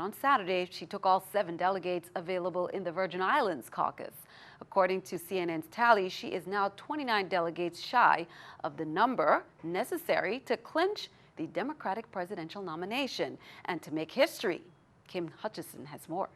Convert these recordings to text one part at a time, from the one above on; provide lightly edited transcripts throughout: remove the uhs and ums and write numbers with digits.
on Saturday, she took all 7 delegates available in the Virgin Islands caucus. According to CNN's tally, she is now 29 delegates shy of the number necessary to clinch the Democratic presidential nomination and to make history. Kim Hutchison has more.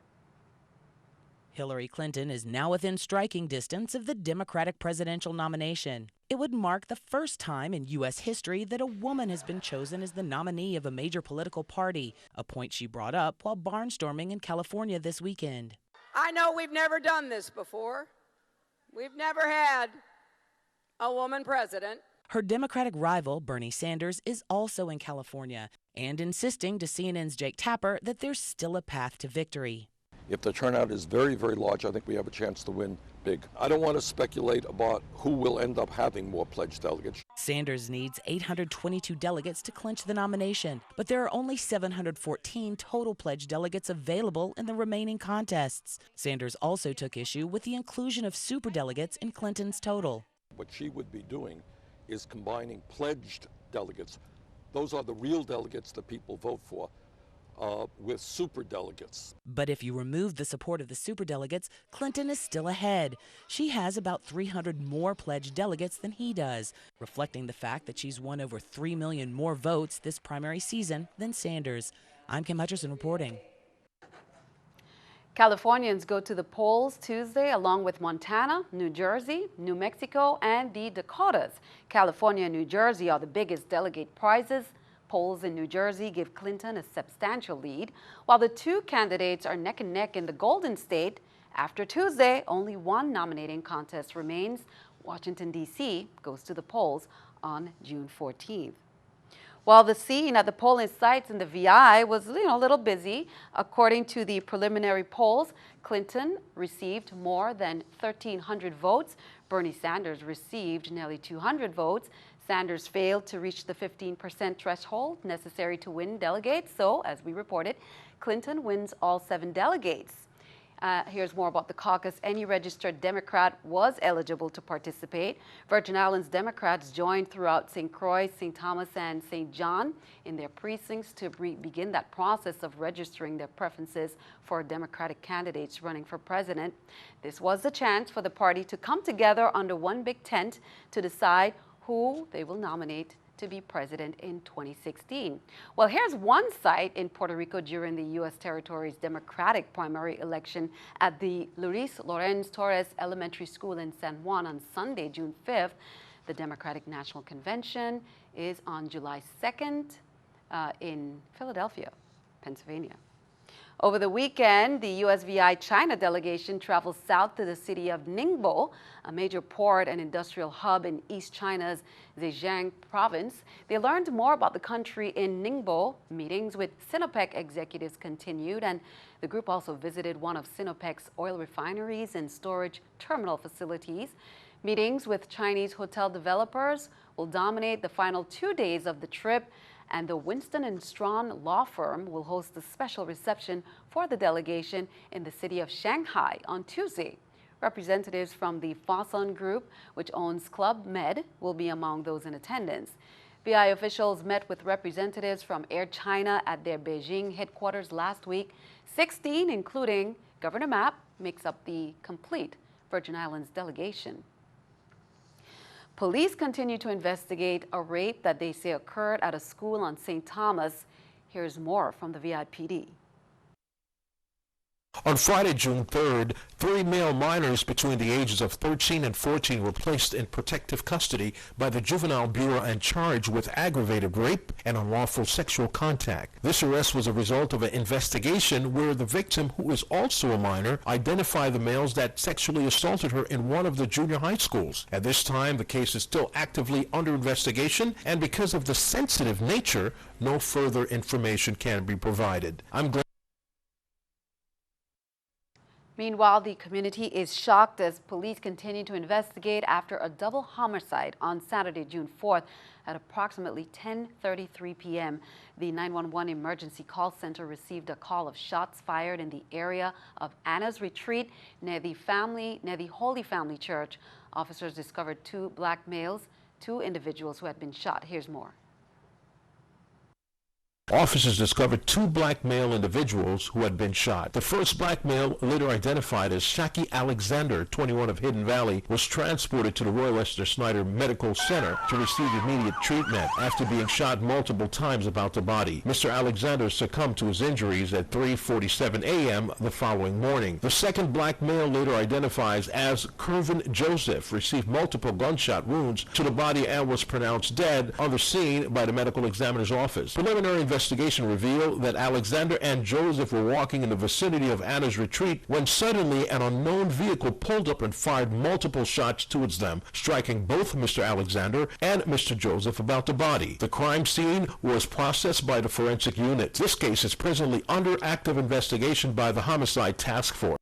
Hillary Clinton is now within striking distance of the Democratic presidential nomination. It would mark the first time in U.S. history that a woman has been chosen as the nominee of a major political party, a point she brought up while barnstorming in California this weekend. I know we've never done this before. We've never had a woman president. Her Democratic rival, Bernie Sanders, is also in California and insisting to CNN's Jake Tapper that there's still a path to victory. If the turnout is very, very large, I think we have a chance to win big. I don't want to speculate about who will end up having more pledged delegates. Sanders needs 822 delegates to clinch the nomination, but there are only 714 total pledged delegates available in the remaining contests. Sanders also took issue with the inclusion of superdelegates in Clinton's total. What she would be doing is combining pledged delegates. Those are the real delegates that people vote for. With superdelegates. But if you remove the support of the superdelegates, Clinton is still ahead. She has about 300 more pledged delegates than he does, reflecting the fact that she's won over 3 million more votes this primary season than Sanders. I'm Kim Hutchison reporting. Californians go to the polls Tuesday along with Montana, New Jersey, New Mexico, and the Dakotas. California and New Jersey are the biggest delegate prizes. Polls in New Jersey give Clinton a substantial lead, while the two candidates are neck and neck in the Golden State. After Tuesday, only one nominating contest remains. Washington, D.C. goes to the polls on June 14th. While the scene at the polling sites in the VI was a little busy, according to the preliminary polls, Clinton received more than 1,300 votes. Bernie Sanders received nearly 200 votes. Sanders failed to reach the 15% threshold necessary to win delegates. So, as we reported, Clinton wins all 7 delegates. Here's more about the caucus. Any registered Democrat was eligible to participate. Virgin Islands Democrats joined throughout St. Croix, St. Thomas, and St. John in their precincts to begin that process of registering their preferences for Democratic candidates running for president. This was the chance for the party to come together under one big tent to decide who they will nominate to be president in 2016. Well, here's one site in Puerto Rico during the U.S. territory's Democratic primary election at the Luis Lorenz Torres Elementary School in San Juan on Sunday, June 5th. The Democratic National Convention is on July 2nd in Philadelphia, Pennsylvania. Over the weekend, the USVI China delegation traveled south to the city of Ningbo, a major port and industrial hub in East China's Zhejiang province. They learned more about the country in Ningbo. Meetings with Sinopec executives continued, and the group also visited one of Sinopec's oil refineries and storage terminal facilities. Meetings with Chinese hotel developers will dominate the final 2 days of the trip, and the Winston & Strawn law firm will host a special reception for the delegation in the city of Shanghai on Tuesday. Representatives from the Fosun Group, which owns Club Med, will be among those in attendance. VI officials met with representatives from Air China at their Beijing headquarters last week. 16, including Governor Mapp, makes up the complete Virgin Islands delegation. Police continue to investigate a rape that they say occurred at a school on St. Thomas. Here's more from the VIPD. On Friday, June 3rd, 3 male minors between the ages of 13 and 14 were placed in protective custody by the Juvenile Bureau and charged with aggravated rape and unlawful sexual contact. This arrest was a result of an investigation where the victim, who is also a minor, identified the males that sexually assaulted her in one of the junior high schools. At this time, the case is still actively under investigation, and because of the sensitive nature, no further information can be provided. I'm glad. Meanwhile, the community is shocked as police continue to investigate after a double homicide on Saturday, June 4th at approximately 10:33 p.m. The 911 emergency call center received a call of shots fired in the area of Anna's Retreat near the Holy Family Church. Officers discovered 2 black males, 2 individuals who had been shot. Here's more. Officers discovered 2 black male individuals who had been shot. The first black male, later identified as Shaki Alexander, 21 of Hidden Valley, was transported to the Royal Esther Snyder Medical Center to receive immediate treatment after being shot multiple times about the body. Mr. Alexander succumbed to his injuries at 3:47 a.m. the following morning. The second black male, later identified as Kervin Joseph, received multiple gunshot wounds to the body and was pronounced dead on the scene by the medical examiner's office. Preliminary investigation revealed that Alexander and Joseph were walking in the vicinity of Anna's retreat when suddenly an unknown vehicle pulled up and fired multiple shots towards them, striking both Mr. Alexander and Mr. Joseph about the body. The crime scene was processed by the forensic unit. This case is presently under active investigation by the Homicide Task Force.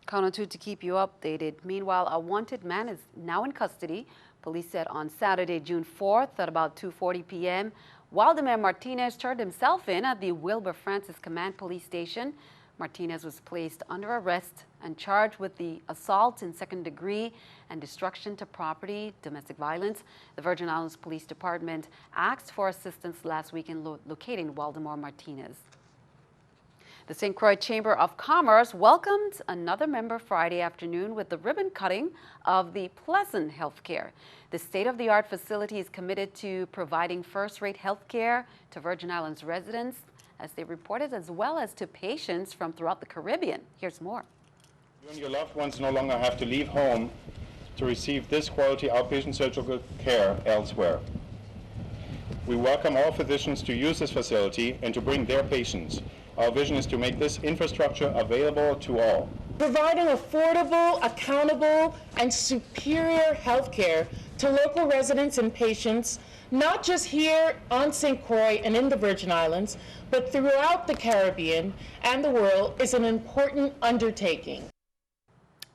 Count on 2 to keep you updated. Meanwhile, a wanted man is now in custody. Police said on Saturday, June 4th at about 2:40 p.m., Waldemar Martinez turned himself in at the Wilbur Francis Command Police Station. Martinez was placed under arrest and charged with the assault in second degree and destruction to property, domestic violence. The Virgin Islands Police Department asked for assistance last week in locating Waldemar Martinez. The St. Croix Chamber of Commerce welcomed another member Friday afternoon with the ribbon cutting of the Pleasant Healthcare. The state-of-the-art facility is committed to providing first-rate health care to Virgin Islands residents, as they reported, as well as to patients from throughout the Caribbean. Here's more. You and your loved ones no longer have to leave home to receive this quality outpatient surgical care elsewhere. We welcome all physicians to use this facility and to bring their patients. Our vision is to make this infrastructure available to all. Providing affordable, accountable, and superior health care to local residents and patients, not just here on St. Croix and in the Virgin Islands, but throughout the Caribbean and the world, is an important undertaking.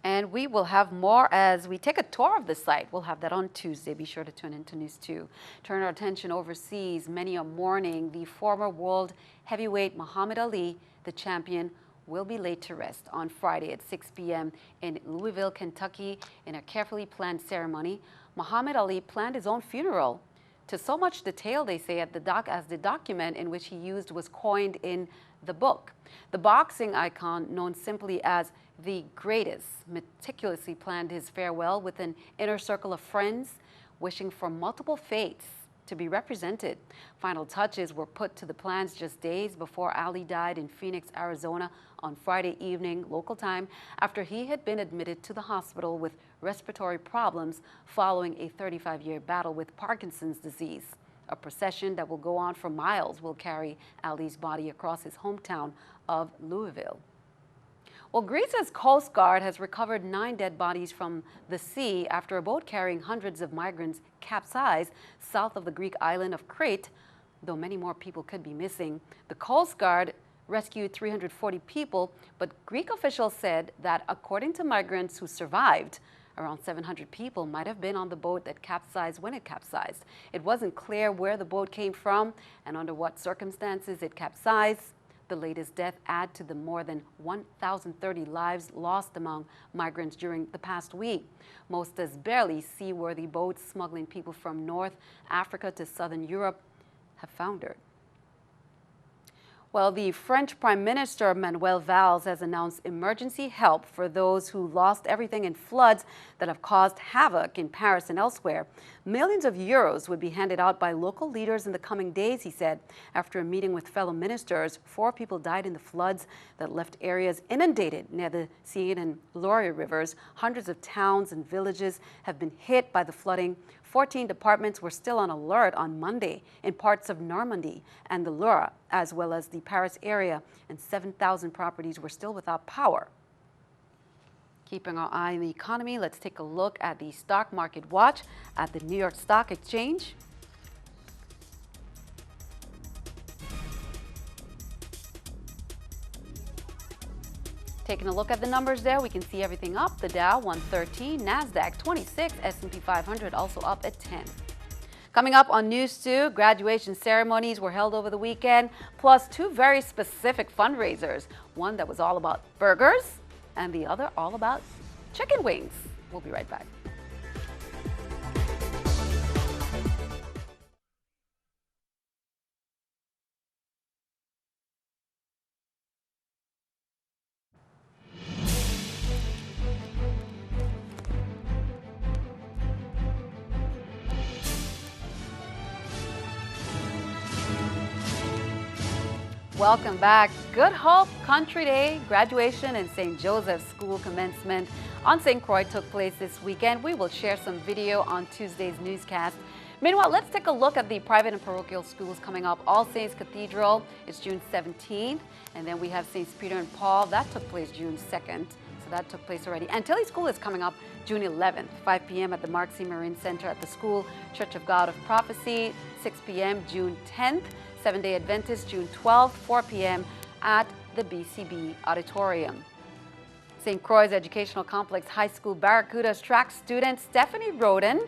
And we will have more as we take a tour of the site. We'll have that on Tuesday. Be sure to tune in to News 2. Turn our attention overseas. Many are mourning the former world heavyweight Muhammad Ali, the champion, will be laid to rest on Friday at 6 p.m. in Louisville, Kentucky. In a carefully planned ceremony, Muhammad Ali planned his own funeral to so much detail, they say, as the document in which he used was coined in the book. The boxing icon, known simply as the Greatest, meticulously planned his farewell with an inner circle of friends, wishing for multiple faiths to be represented. Final touches were put to the plans just days before Ali died in Phoenix, Arizona on Friday evening, local time, after he had been admitted to the hospital with respiratory problems following a 35-year battle with Parkinson's disease. A procession that will go on for miles will carry Ali's body across his hometown of Louisville. Well, Greece's Coast Guard has recovered 9 dead bodies from the sea after a boat carrying hundreds of migrants capsized south of the Greek island of Crete, though many more people could be missing. The Coast Guard rescued 340 people, but Greek officials said that according to migrants who survived, around 700 people might have been on the boat that capsized when it capsized. It wasn't clear where the boat came from and under what circumstances it capsized. The latest death add to the more than 1,030 lives lost among migrants during the past week. Most as barely seaworthy boats smuggling people from North Africa to Southern Europe have foundered. Well, the French Prime Minister Manuel Valls has announced emergency help for those who lost everything in floods that have caused havoc in Paris and elsewhere. Millions of euros would be handed out by local leaders in the coming days, he said. After a meeting with fellow ministers, 4 people died in the floods that left areas inundated near the Seine and Loire rivers. Hundreds of towns and villages have been hit by the flooding. 14 departments were still on alert on Monday in parts of Normandy and the Loire, as well as the Paris area, and 7,000 properties were still without power. Keeping our eye on the economy, let's take a look at the stock market watch at the New York Stock Exchange. Taking a look at the numbers there, we can see everything up. The Dow 113, NASDAQ 26, S&P 500 also up at 10. Coming up on News 2, graduation ceremonies were held over the weekend, plus 2 very specific fundraisers. One that was all about burgers and the other all about chicken wings. We'll be right back. Welcome back. Good Hope Country Day graduation and St. Joseph's School commencement on St. Croix took place this weekend. We will share some video on Tuesday's newscast. Meanwhile, let's take a look at the private and parochial schools coming up. All Saints Cathedral is June 17th, and then we have Saints Peter and Paul. That took place June 2nd, so that took place already. And Tilly School is coming up June 11th, 5 p.m. at the Mark C. Marine Center at the school. Church of God of Prophecy, 6 p.m. June 10th. Seventh-day Adventist, June 12th, 4 p.m. at the BCB Auditorium. St. Croix Educational Complex High School Barracudas track student Stephanie Rodin,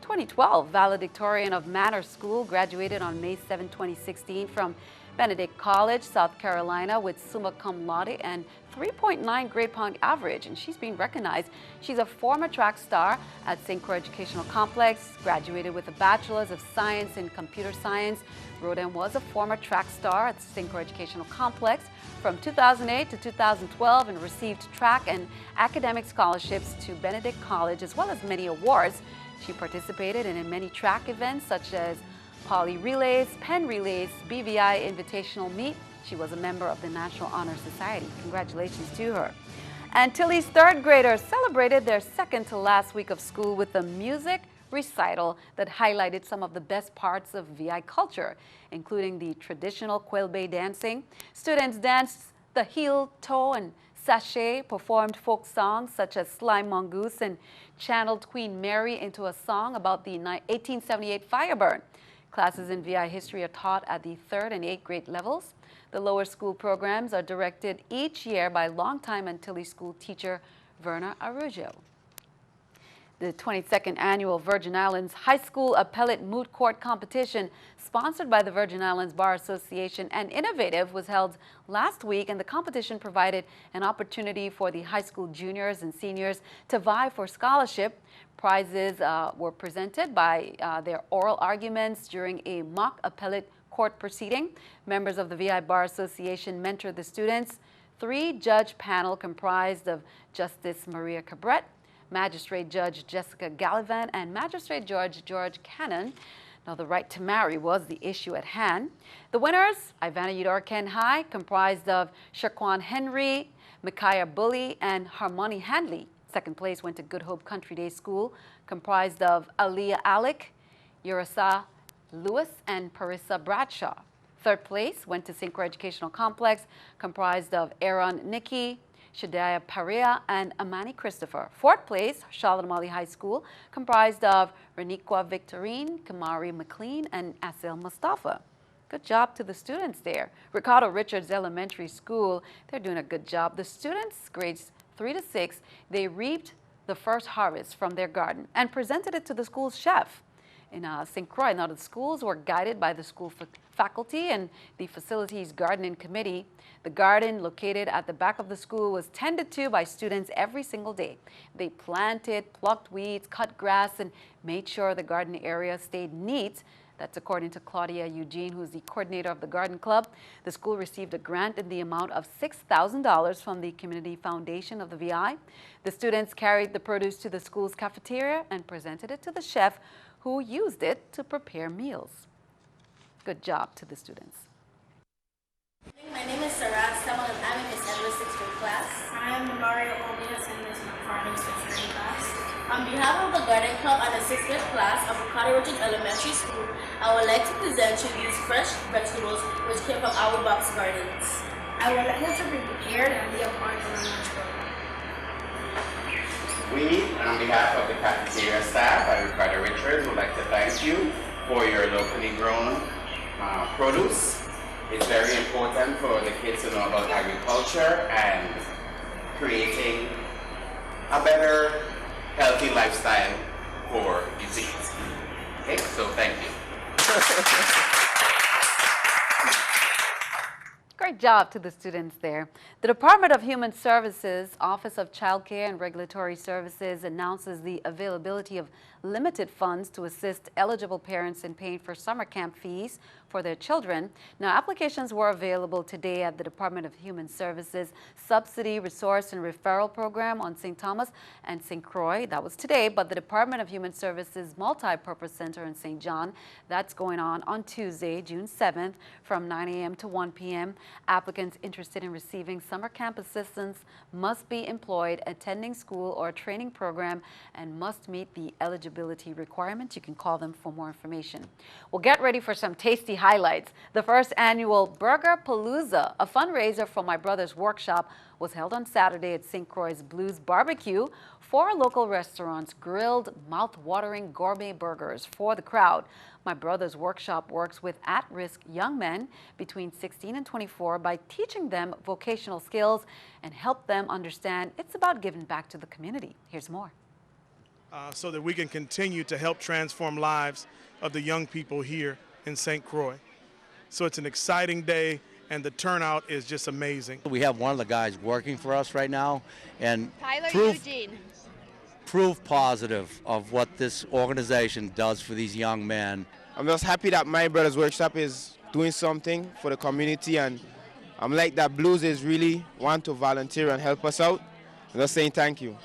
2012 valedictorian of Manor School, graduated on May 7, 2016 from Benedict College, South Carolina with summa cum laude and 3.9 grade point average, and she's being recognized. She's a former track star at St. Croix Educational Complex, graduated with a Bachelor's of Science in Computer Science. Rodin was a former track star at St. Croix Educational Complex from 2008 to 2012 and received track and academic scholarships to Benedict College as well as many awards. She participated in many track events such as Poly Relays, Penn Relays, BVI Invitational Meet. She was a member of the National Honor Society. Congratulations to her. And Tilly's third graders celebrated their second to last week of school with a music recital that highlighted some of the best parts of VI culture, including the traditional Quail-Bay dancing. Students danced the heel, toe, and sachet, performed folk songs such as Slime Mongoose, and channeled Queen Mary into a song about the 1878 fire burn. Classes in VI history are taught at the 3rd and 8th grade levels. The lower school programs are directed each year by longtime Antilles School teacher Verna Arujo. The 22nd annual Virgin Islands High School Appellate Moot Court competition, sponsored by the Virgin Islands Bar Association and Innovative, was held last week, and the competition provided an opportunity for the high school juniors and seniors to vie for scholarship. Prizes were presented by their oral arguments during a mock appellate court proceeding. Members of the VI Bar Association mentored the students. 3-judge panel comprised of Justice Maria Cabret, Magistrate Judge Jessica Gallivan, and Magistrate Judge George Cannon. Now, the right to marry was the issue at hand. The winners, Ivana Udar-Ken High, comprised of Shaquan Henry, Micaiah Bully, and Harmony Handley. Second place went to Good Hope Country Day School, comprised of Aliyah Alec, Urasa Lewis, and Parissa Bradshaw. Third place went to St. Croix Educational Complex, comprised of Aaron Nikki, Shadiah Paria, and Amani Christopher. Fourth place, Charlotte Amalie High School, comprised of Reniqua Victorine, Kamari McLean, and Asil Mustafa. Good job to the students there. Ricardo Richards Elementary School, they're doing a good job. The students, grades 3 to 6, they reaped the first harvest from their garden and presented it to the school's chef in St. Croix. Now, the schools were guided by the school faculty and the facilities gardening committee. The garden located at the back of the school was tended to by students every single day. They planted, plucked weeds, cut grass, and made sure the garden area stayed neat. That's according to Claudia Eugene, who's the coordinator of the garden club. The school received a grant in the amount of $6,000 from the Community Foundation of the VI. The students carried the produce to the school's cafeteria and presented it to the chef, who used it to prepare meals. Good job to the students. My name is Sarah Samuel, and I'm in Miss Edwards 6th grade class. I am Mario Obias in Miss McFarland's 6th grade class. On behalf of the garden club and the 6th grade class of Ricardo Richards Elementary School, I would like to present you these fresh vegetables which came from our box gardens. I would like them to be prepared and be a part of the lunch program. We, on behalf of the cafeteria staff at Ricardo Richards, would like to thank you for your locally grown produce. It's very important for the kids to know about agriculture and creating a better, healthy lifestyle for the kids. Okay, so thank you. Great job to the students there. The Department of Human Services, Office of Child Care and Regulatory Services announces the availability of limited funds to assist eligible parents in paying for summer camp fees for their children. Now, applications were available today at the Department of Human Services Subsidy, Resource, and Referral Program on St. Thomas and St. Croix. That was today, but the Department of Human Services Multi-Purpose Center in St. John, that's going on Tuesday, June 7th from 9 a.m. to 1 p.m. Applicants interested in receiving summer camp assistance must be employed, attending school or training program, and must meet the eligibility requirements. You can call them for more information. Well, get ready for some tasty highlights. The first annual Burger Palooza, a fundraiser for My Brother's Workshop, was held on Saturday at St. Croix's Blues Barbecue. 4 local restaurants grilled mouth-watering gourmet burgers for the crowd. My Brother's Workshop works with at-risk young men between 16 and 24 by teaching them vocational skills and help them understand it's about giving back to the community. Here's more. So that we can continue to help transform lives of the young people here in St. Croix. So it's an exciting day, and the turnout is just amazing. We have one of the guys working for us right now, and proof positive of what this organization does for these young men. I'm just happy that My Brother's Workshop is doing something for the community, and I'm like that Blues is really want to volunteer and help us out. I'm just saying thank you.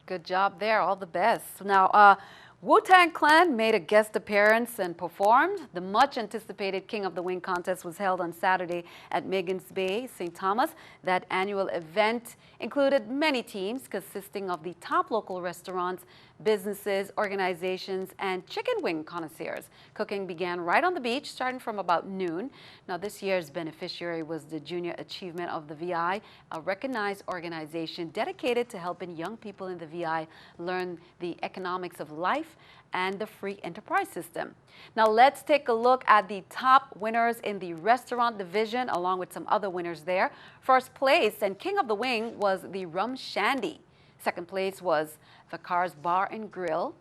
Good job there. All the best. Now, Wu-Tang Clan made a guest appearance and performed. The much-anticipated King of the Wing contest was held on Saturday at Megan's Bay, St. Thomas. That annual event included many teams consisting of the top local restaurants, businesses, organizations, and chicken wing connoisseurs. Cooking began right on the beach, starting from about noon. Now, this year's beneficiary was the Junior Achievement of the VI, a recognized organization dedicated to helping young people in the VI learn the economics of life and the free enterprise system. Now let's take a look at the top winners in the restaurant division, along with some other winners there. First place and King of the Wing was the Rum Shandy. Second place was Vacar's Bar and Grill.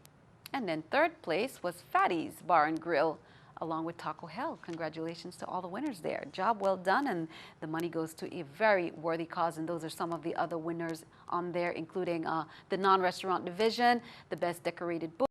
And then third place was Fatty's Bar and Grill, along with Taco Hell. Congratulations to all the winners there. Job well done, and the money goes to a very worthy cause. And those are some of the other winners on there, including the non-restaurant division, the Best Decorated Book.